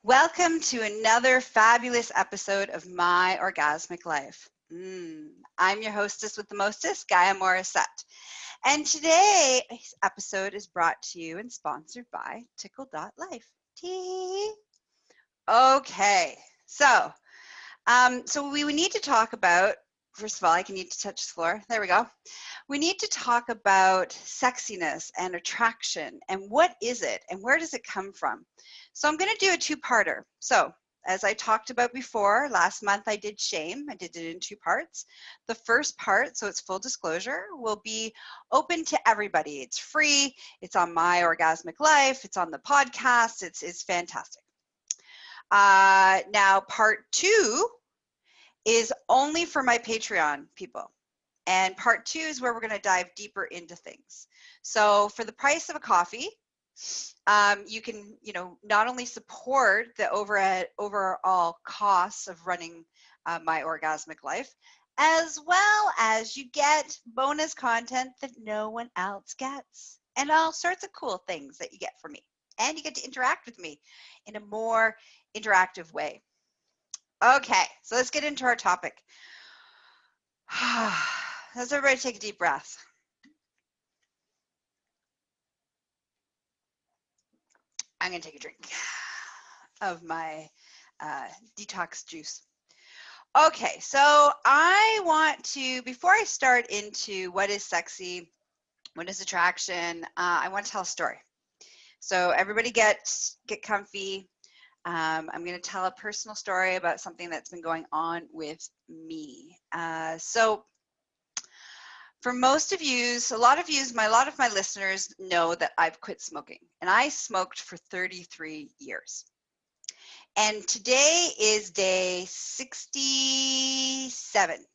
Welcome to another fabulous episode of My Orgasmic Life. I'm your hostess with the mostest, Gaia Morrissette. And today's episode is brought to you and sponsored by tickle.life. Okay, so we need to talk about, first of all, I need to touch the floor. There we go. We need to talk about sexiness and attraction and what is it and where does it come from? So I'm going to do a two-parter. So as I talked about before, last month I did shame. I did it in two parts. The first part, so it's full disclosure, will be open to everybody. It's free. It's on My Orgasmic Life. It's on the podcast. It's fantastic. Now part two is only for my Patreon people. And part two is where we're going to dive deeper into things. So for the price of a coffee, you can, not only support the overall costs of running My Orgasmic Life, as well as you get bonus content that no one else gets, and all sorts of cool things that you get from me. And you get to interact with me in a more interactive way. Okay, so let's get into our topic. Let's everybody take a deep breath. I'm going to take a drink of my detox juice. Okay, so I want to, before I start into what is sexy, what is attraction, I want to tell a story. So everybody get comfy. I'm going to tell a personal story about something that's been going on with me. So for most of you, a lot of my listeners know that I've quit smoking, and I smoked for 33 years. And today is day 67.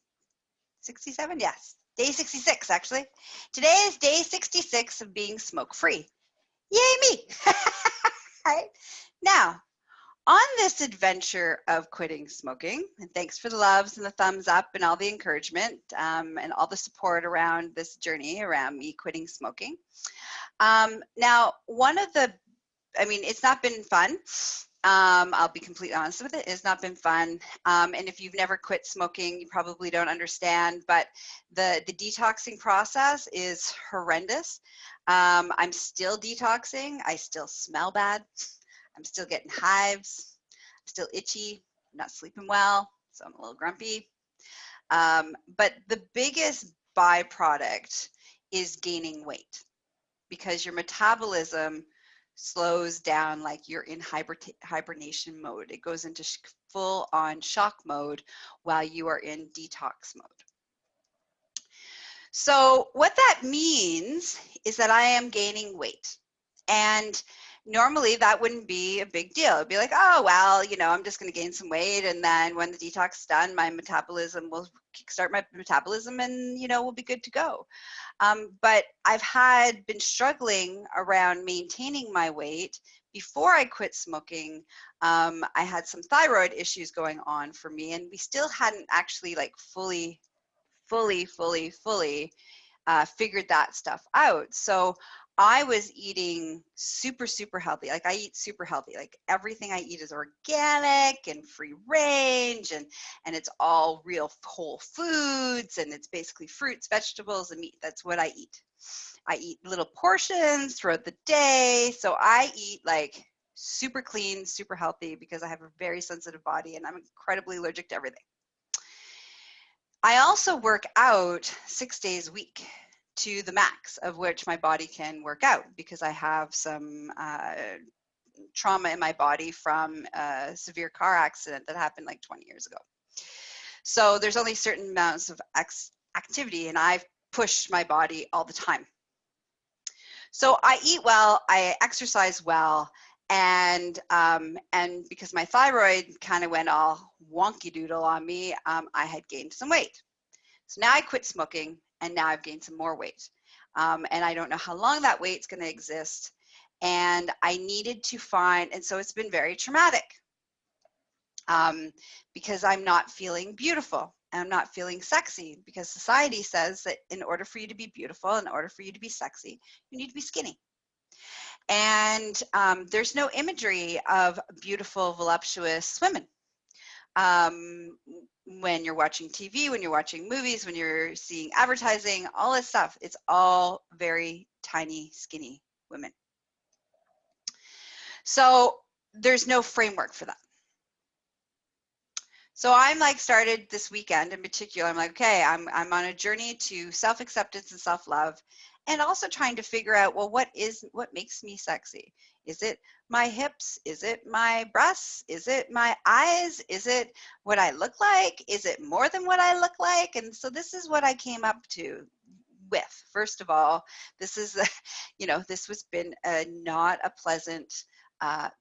67? Yes. Day 66, actually. Today is day 66 of being smoke-free. Yay me! Right? Now, on this adventure of quitting smoking, and thanks for the loves and the thumbs up and all the encouragement and all the support around this journey around me quitting smoking. Now, it's not been fun. I'll be completely honest with it. It's not been fun. And if you've never quit smoking, you probably don't understand, but the detoxing process is horrendous. I'm still detoxing. I still smell bad. I'm still getting hives. I'm still itchy. I'm not sleeping well, so I'm a little grumpy. But the biggest byproduct is gaining weight, because your metabolism slows down like you're in hibernation mode. It goes into full-on shock mode while you are in detox mode. So what that means is that I am gaining weight. And normally that wouldn't be a big deal. It'd be like, oh, well, I'm just going to gain some weight. And then when the detox is done, my metabolism will kickstart my metabolism and, we'll be good to go. But I've been struggling around maintaining my weight. Before I quit smoking, I had some thyroid issues going on for me, and we still hadn't actually fully figured that stuff out. So I was eating super, super healthy. Like I eat super healthy. Like everything I eat is organic and free range, and it's all real whole foods, and it's basically fruits, vegetables, and meat. That's what I eat. I eat little portions throughout the day. So I eat like super clean, super healthy, because I have a very sensitive body and I'm incredibly allergic to everything. I also work out 6 days a week to the max of which my body can work out, because I have some trauma in my body from a severe car accident that happened like 20 years ago. So there's only certain amounts of activity, and I push my body all the time. So I eat well, I exercise well, and because my thyroid kind of went all wonky doodle on me, I had gained some weight. So now I quit smoking, and now I've gained some more weight. And I don't know how long that weight's going to exist. And I needed to find, and so it's been very traumatic, because I'm not feeling beautiful. I'm not feeling sexy, because society says that in order for you to be beautiful, in order for you to be sexy, you need to be skinny. And there's no imagery of beautiful, voluptuous women. When you're watching TV, when you're watching movies, when you're seeing advertising, all this stuff, it's all very tiny, skinny women. So there's no framework for that. So I'm like started this weekend in particular. I'm like, okay, I'm on a journey to self-acceptance and self-love, and also trying to figure out, well, what makes me sexy? Is it my hips? Is it my breasts? Is it my eyes? Is it what I look like? Is it more than what I look like? And so this is what I came up to with. First of all, this is, this has been not a pleasant.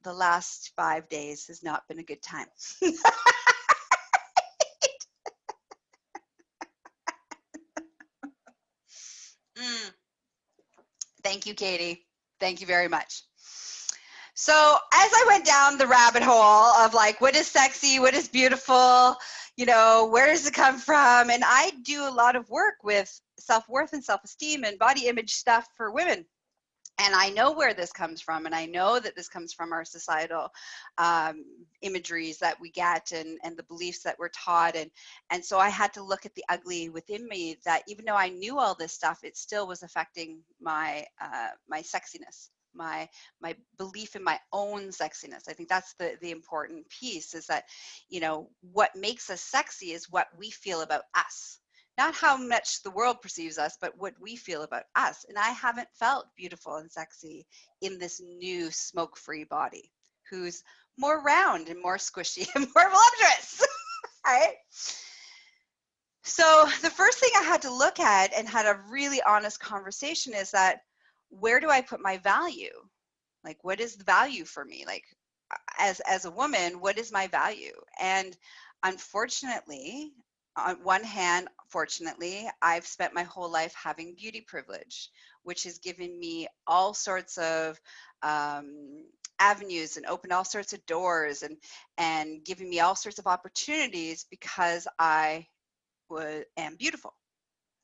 The last 5 days has not been a good time. Thank you, Katie. Thank you very much. So as I went down the rabbit hole of like, what is sexy? What is beautiful? Where does it come from? And I do a lot of work with self-worth and self-esteem and body image stuff for women. And I know where this comes from, and I know that this comes from our societal imageries that we get and the beliefs that we're taught. And so I had to look at the ugly within me, that even though I knew all this stuff, it still was affecting my my sexiness, my belief in my own sexiness. I think that's the important piece, is that, what makes us sexy is what we feel about us. Not how much the world perceives us, but what we feel about us. And I haven't felt beautiful and sexy in this new smoke-free body, who's more round and more squishy and more voluptuous, right? So the first thing I had to look at and had a really honest conversation is that, where do I put my value? Like, what is the value for me? Like, as a woman, what is my value? And unfortunately, on one hand, fortunately, I've spent my whole life having beauty privilege, which has given me all sorts of avenues and opened all sorts of doors and giving me all sorts of opportunities because I am beautiful.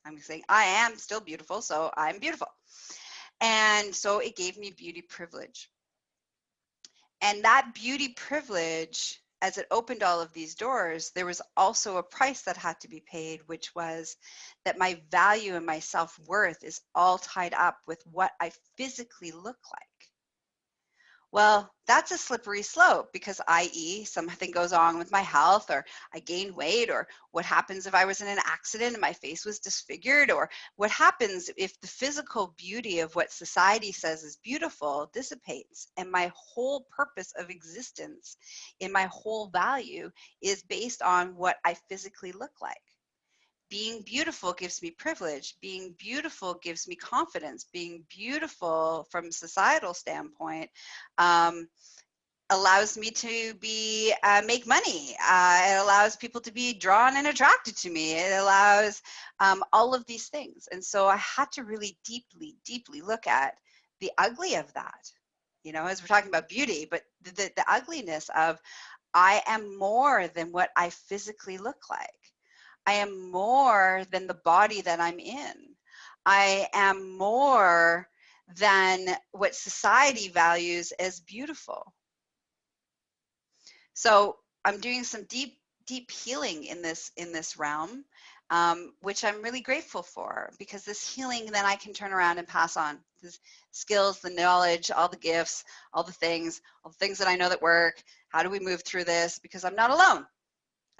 I'm saying I am still beautiful, so I'm beautiful. And so it gave me beauty privilege. And that beauty privilege, as it opened all of these doors, there was also a price that had to be paid, which was that my value and my self-worth is all tied up with what I physically look like. Well, that's a slippery slope, because i.e. something goes on with my health, or I gain weight, or what happens if I was in an accident and my face was disfigured, or what happens if the physical beauty of what society says is beautiful dissipates, and my whole purpose of existence in my whole value is based on what I physically look like. Being beautiful gives me privilege. Being beautiful gives me confidence. Being beautiful from a societal standpoint allows me to be make money. It allows people to be drawn and attracted to me. It allows all of these things. And so I had to really deeply, deeply look at the ugly of that, as we're talking about beauty, but the ugliness of, I am more than what I physically look like. I am more than the body that I'm in. I am more than what society values as beautiful. So I'm doing some deep, deep healing in this realm, which I'm really grateful for, because this healing then I can turn around and pass on the skills, the knowledge, all the gifts, all the things that I know that work. How do we move through this? Because I'm not alone.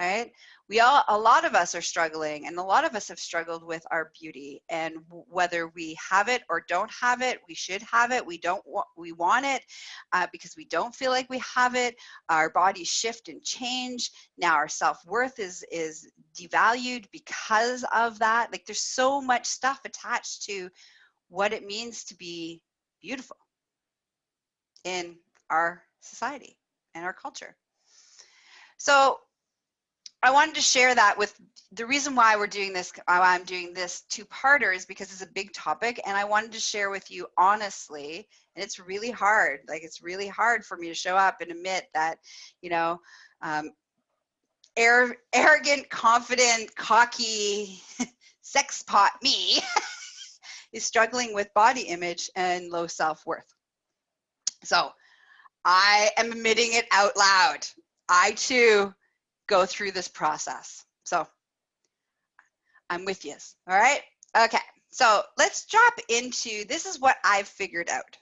Right? A lot of us are struggling, and a lot of us have struggled with our beauty, and whether we have it or don't have it, we should have it. We want it because we don't feel like we have it. Our bodies shift and change. Now our self-worth is devalued because of that. Like, there's so much stuff attached to what it means to be beautiful in our society and our culture. So I wanted to share that with the reason why I'm doing this two-parter is because it's a big topic, and I wanted to share with you honestly, and it's really hard. Like, it's really hard for me to show up and admit that, arrogant, confident, cocky, sex pot me is struggling with body image and low self-worth. So I am admitting it out loud. I too go through this process. So I'm with you. All right. Okay. So let's drop into, this is what I've figured out.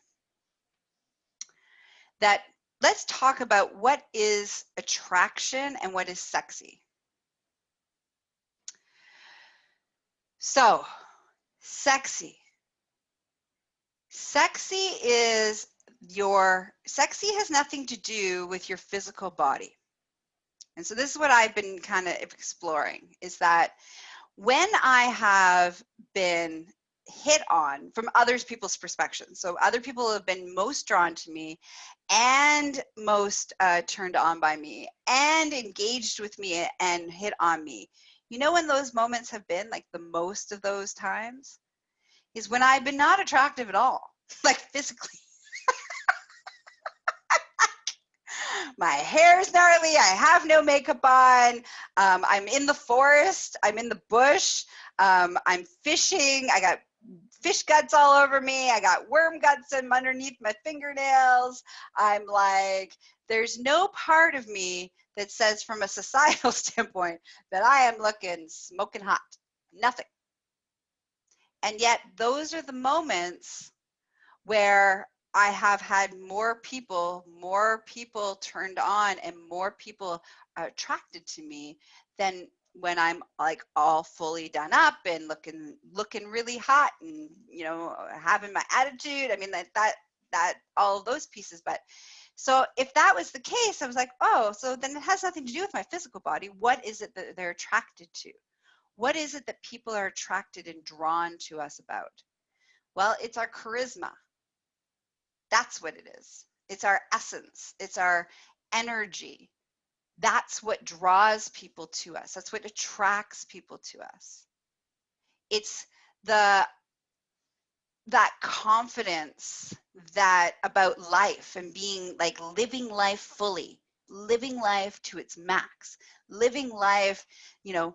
That let's talk about what is attraction and what is sexy. So sexy. Sexy has nothing to do with your physical body. And so this is what I've been kind of exploring, is that when I have been hit on from other people's perspectives, so other people have been most drawn to me and most turned on by me and engaged with me and hit on me. You know when those moments have been, like the most of those times, is when I've been not attractive at all, like physically. My hair's gnarly. I have no makeup on. I'm in the forest. I'm in the bush. I'm fishing. I got fish guts all over me. I got worm guts underneath my fingernails. I'm like, there's no part of me that says from a societal standpoint that I am looking smoking hot. Nothing. And yet those are the moments where I have had more people turned on and more people attracted to me than when I'm like all fully done up and looking really hot and, you know, having my attitude. I mean, that all of those pieces. But so if that was the case, I was like, oh, so then it has nothing to do with my physical body. What is it that they're attracted to? What is it that people are attracted and drawn to us about? Well, it's our charisma. That's what it is. It's our essence. It's our energy. That's what draws people to us. That's what attracts people to us. It's that confidence that about life and being like living life fully, living life to its max, living life, you know,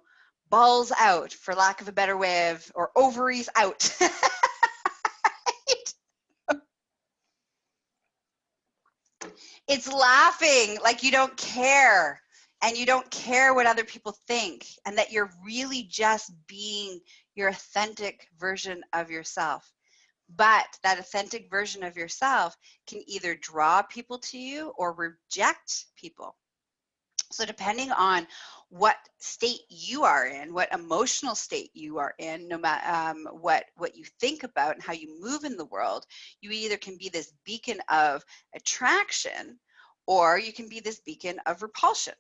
balls out, for lack of a better way of, or ovaries out. It's laughing like you don't care, and you don't care what other people think, and that you're really just being your authentic version of yourself. But that authentic version of yourself can either draw people to you or reject people. So depending on what state you are in, what emotional state you are in, no matter what you think about and how you move in the world, you either can be this beacon of attraction or you can be this beacon of repulsion.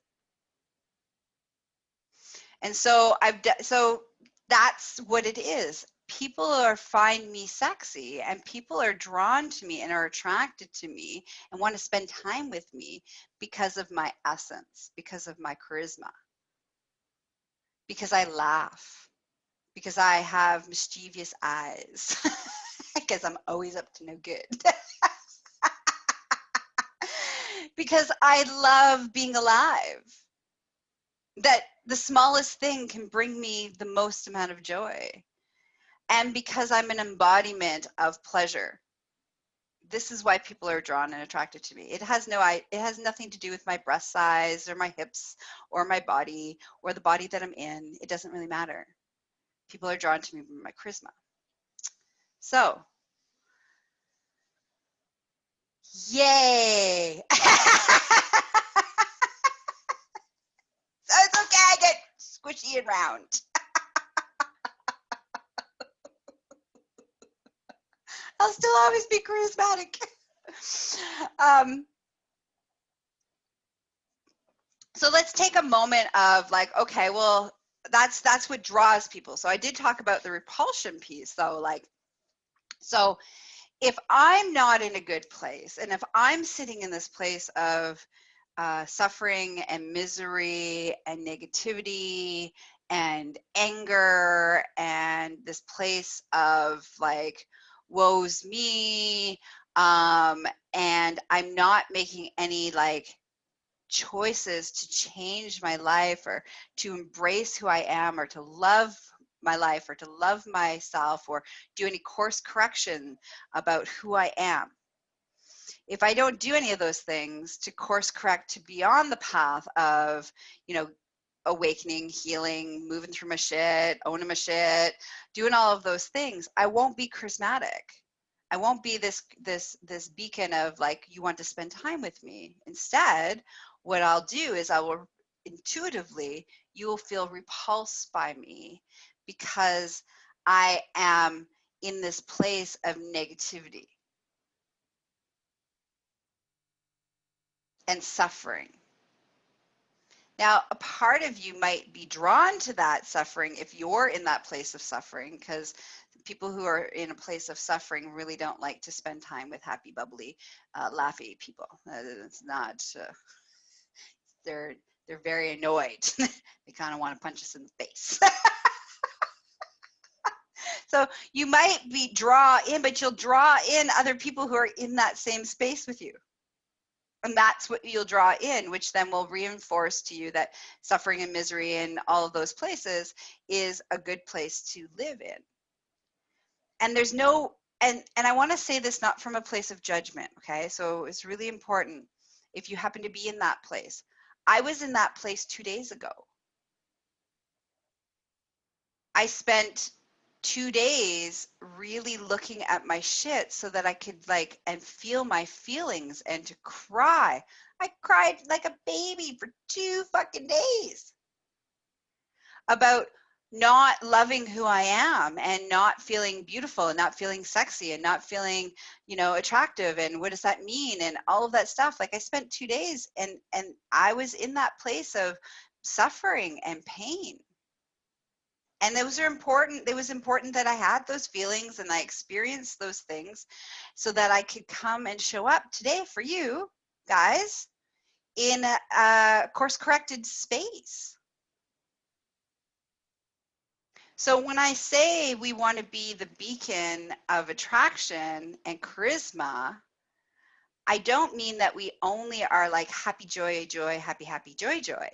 And so so that's what it is. People find me sexy, and people are drawn to me and are attracted to me and want to spend time with me because of my essence, because of my charisma, because I laugh, because I have mischievous eyes, because I'm always up to no good. Because I love being alive. That the smallest thing can bring me the most amount of joy. And because I'm an embodiment of pleasure. This is why people are drawn and attracted to me. It has nothing to do with my breast size or my hips or my body or the body that I'm in. It doesn't really matter. People are drawn to me by my charisma. So, yay. So it's okay, I get squishy and round. I'll still always be charismatic. So let's take a moment of like, okay, well, that's what draws people. So I did talk about the repulsion piece though, like, so if I'm not in a good place, and if I'm sitting in this place of suffering and misery and negativity and anger and this place of like, woe's me, and I'm not making any like choices to change my life or to embrace who I am or to love my life or to love myself or do any course correction about who I am. if I don't do any of those things to course correct to be on the path of, you know, awakening, healing, moving through my shit, owning my shit, doing all of those things, I won't be charismatic. I won't be this beacon of like, you want to spend time with me. Instead, what I'll do is I will intuitively, you will feel repulsed by me because I am in this place of negativity and suffering. Now, a part of you might be drawn to that suffering if you're in that place of suffering, because people who are in a place of suffering really don't like to spend time with happy, bubbly, laughy people. It's not. They're very annoyed. They kind of want to punch us in the face. So you might be draw in, but you'll draw in other people who are in that same space with you. And that's what you'll draw in, which then will reinforce to you that suffering and misery in all of those places is a good place to live in. And there's no, and I want to say this not from a place of judgment, okay? So it's really important if you happen to be in that place. I was in that place 2 days ago. I spent 2 days really looking at my shit so that I could like and feel my feelings and to cry. I cried like a baby for 2 fucking days about not loving who I am and not feeling beautiful and not feeling sexy and not feeling, you know, attractive and what does that mean and all of that stuff. Like I spent 2 days and I was in that place of suffering and pain. And those are important. It was important that I had those feelings and I experienced those things so that I could come and show up today for you guys in a course corrected space. So when I say we want to be the beacon of attraction and charisma, I don't mean that we only are like happy, joy, joy, happy, happy, joy, joy.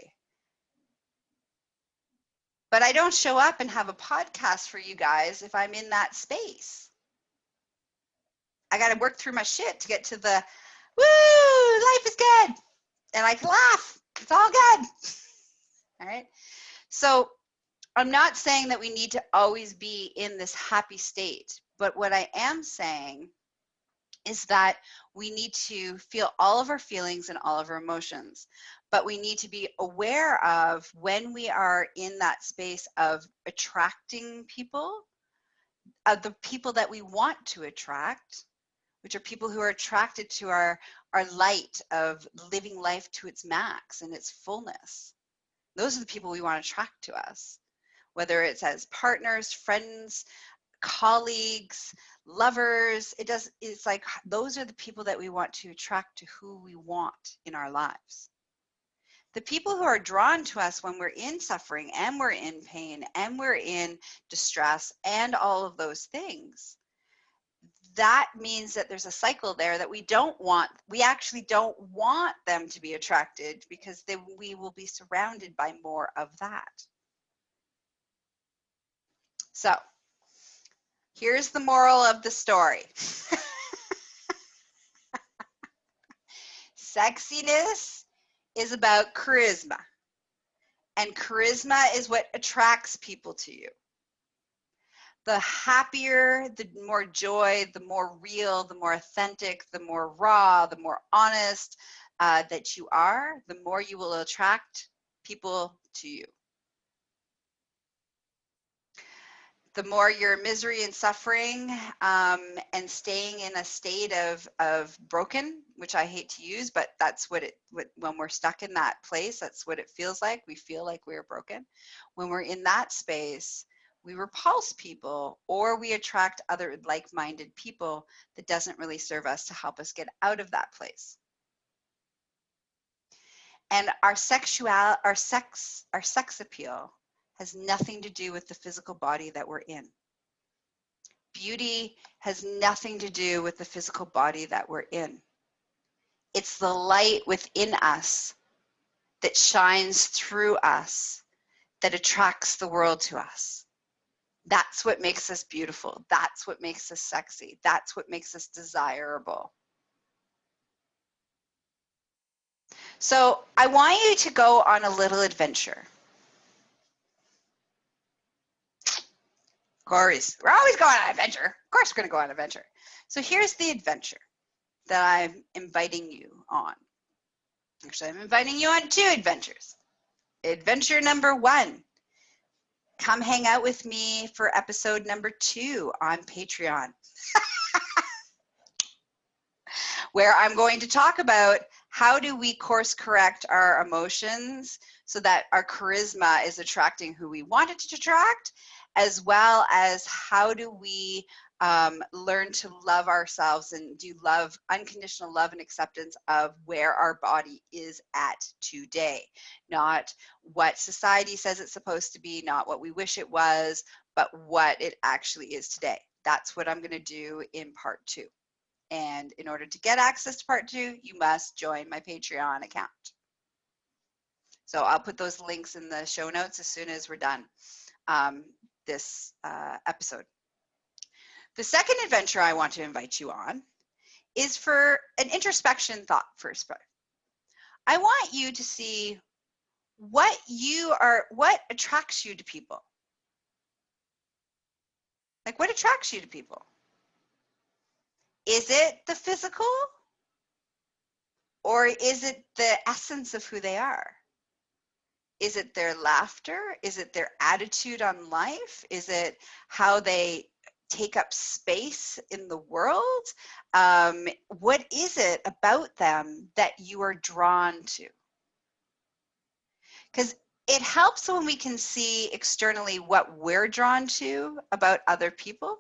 But I don't show up and have a podcast for you guys if I'm in that space. I got to work through my shit to get to the, woo, life is good. And I can laugh. It's all good. All right. So I'm not saying that we need to always be in this happy state. But what I am saying is that we need to feel all of our feelings and all of our emotions. But we need to be aware of when we are in that space of attracting people, of the people that we want to attract, which are people who are attracted to our light of living life to its max and its fullness. Those are the people we want to attract to us, whether it's as partners, friends, colleagues, lovers. It's like those are the people that we want to attract to who we want in our lives. The people who are drawn to us when we're in suffering and we're in pain and we're in distress and all of those things, that means that there's a cycle there that we actually don't want them to be attracted, because then we will be surrounded by more of that. So here's the moral of the story. Sexiness is about charisma, and charisma is what attracts people to you. The happier, the more joy, the more real, the more authentic, the more raw, the more honest that you are, the more you will attract people to you. The more you're misery and suffering and staying in a state of broken, which I hate to use, but that's when we're stuck in that place, that's what it feels like. We feel like we're broken. When we're in that space, we repulse people, or we attract other like-minded people that doesn't really serve us to help us get out of that place. And our sex appeal has nothing to do with the physical body that we're in. Beauty has nothing to do with the physical body that we're in. It's the light within us that shines through us that attracts the world to us. That's what makes us beautiful. That's what makes us sexy. That's what makes us desirable. So I want you to go on a little adventure. Corey's, we're always going on an adventure. Of course we're going to go on an adventure. So here's the adventure that I'm inviting you on. Actually, I'm inviting you on 2 adventures. Adventure number 1, come hang out with me for episode number 2 on Patreon, where I'm going to talk about how do we course correct our emotions so that our charisma is attracting who we want it to attract, as well as how do we learn to love ourselves and do unconditional love and acceptance of where our body is at today. Not what society says it's supposed to be, not what we wish it was, but what it actually is today. That's what I'm going to do in part 2. And in order to get access to part 2, you must join my Patreon account. So I'll put those links in the show notes as soon as we're done this episode. The second adventure I want to invite you on is for an introspection thought first. I want you to see what attracts you to people. Like, what attracts you to people? Is it the physical? Or is it the essence of who they are? Is it their laughter? Is it their attitude on life? Is it how they take up space in the world? What is it about them that you are drawn to? Because it helps when we can see externally what we're drawn to about other people,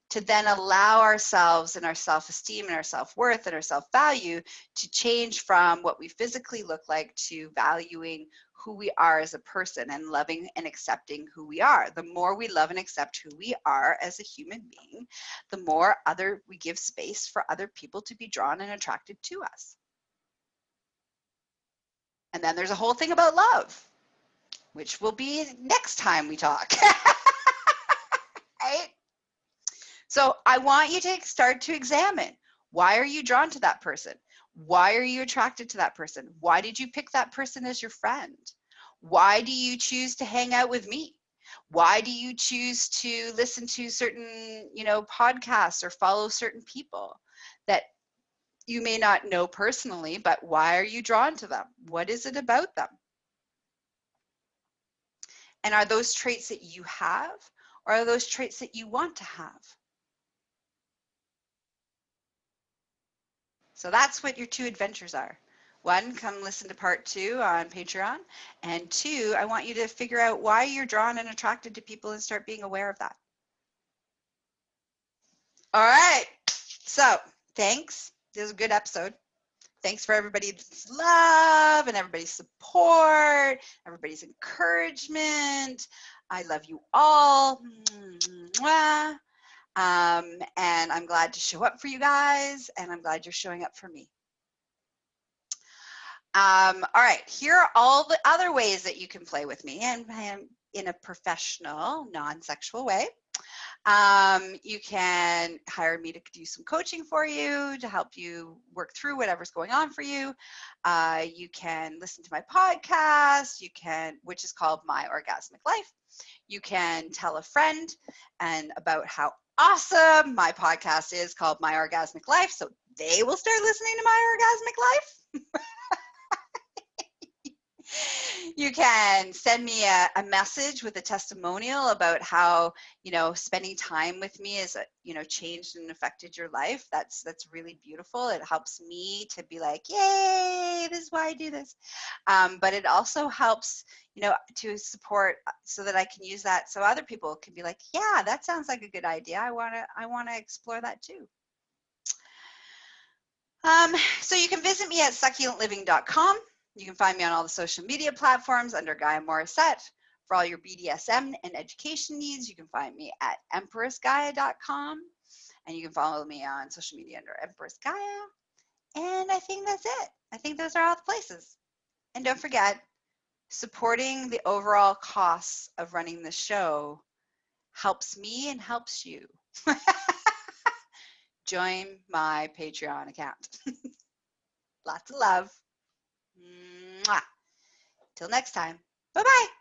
to then allow ourselves and our self-esteem and our self-worth and our self-value to change from what we physically look like to valuing who we are as a person and loving and accepting who we are. The more we love and accept who we are as a human being, the more we give space for other people to be drawn and attracted to us. And then there's a whole thing about love, which will be next time we talk. Right? So I want you to start to examine, why are you drawn to that person? Why are you attracted to that person? Why did you pick that person as your friend? Why do you choose to hang out with me? Why do you choose to listen to certain, podcasts or follow certain people that you may not know personally, but why are you drawn to them? What is it about them? And are those traits that you have, or are those traits that you want to have? So that's what your 2 adventures are. 1, come listen to part 2 on Patreon. And 2, I want you to figure out why you're drawn and attracted to people and start being aware of that. All right. So thanks. This was a good episode. Thanks for everybody's love and everybody's support, everybody's encouragement. I love you all. And I'm glad to show up for you guys, and I'm glad you're showing up for me. All right, here are all the other ways that you can play with me and in a professional, non-sexual way. You can hire me to do some coaching for you to help you work through whatever's going on for you. You can listen to my podcast, which is called My Orgasmic Life. You can tell a friend about how awesome my podcast is called My Orgasmic Life, so they will start listening to My Orgasmic Life. You can send me a message with a testimonial about how, spending time with me has, changed and affected your life. That's really beautiful. It helps me to be like, yay, this is why I do this. But it also helps, to support so that I can use that so other people can be like, yeah, that sounds like a good idea. I want to explore that too. So you can visit me at succulentliving.com. You can find me on all the social media platforms under Gaia Morrissette. For all your BDSM and education needs, you can find me at empressgaia.com. And you can follow me on social media under Empress Gaia. And I think that's it. I think those are all the places. And don't forget, supporting the overall costs of running the show helps me and helps you. Join my Patreon account. Lots of love. Mwah. Till next time. Bye-bye.